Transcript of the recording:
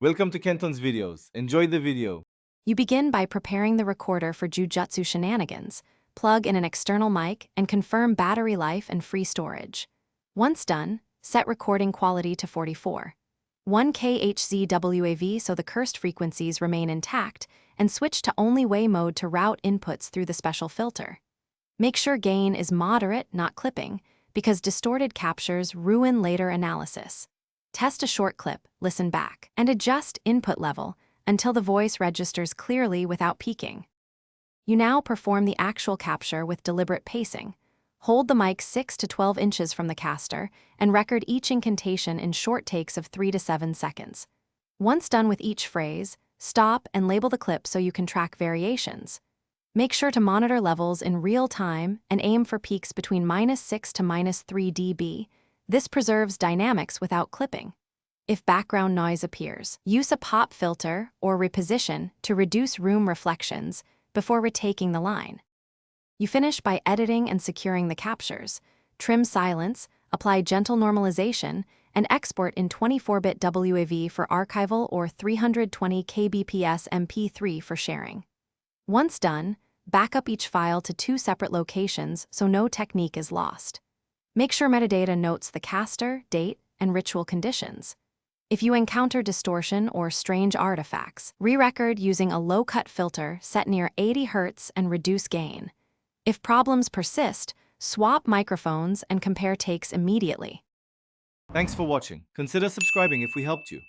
Welcome to Kenton's videos. Enjoy the video. You begin by preparing the recorder for Jujutsu Shenanigans, plug in an external mic, and confirm battery life and free storage. Once done, set recording quality to 44. 1K HZWAV so the cursed frequencies remain intact, and switch to only way mode to route inputs through the special filter. Make sure gain is moderate, not clipping, because distorted captures ruin later analysis. Test a short clip, listen back, and adjust input level until the voice registers clearly without peaking. You now perform the actual capture with deliberate pacing. Hold the mic 6 to 12 inches from the caster and record each incantation in short takes of 3 to 7 seconds. Once done with each phrase, stop and label the clip so you can track variations. Make sure to monitor levels in real time and aim for peaks between -6 to -3 dB. This preserves dynamics without clipping. If background noise appears, use a pop filter or reposition to reduce room reflections before retaking the line. You finish by editing and securing the captures, trim silence, apply gentle normalization, and export in 24-bit WAV for archival or 320 kbps MP3 for sharing. Once done, back up each file to 2 separate locations so no technique is lost. Make sure metadata notes the caster, date, and ritual conditions. If you encounter distortion or strange artifacts, re-record using a low-cut filter set near 80 Hz and reduce gain. If problems persist, swap microphones and compare takes immediately. Thanks for watching. Consider subscribing if we helped you.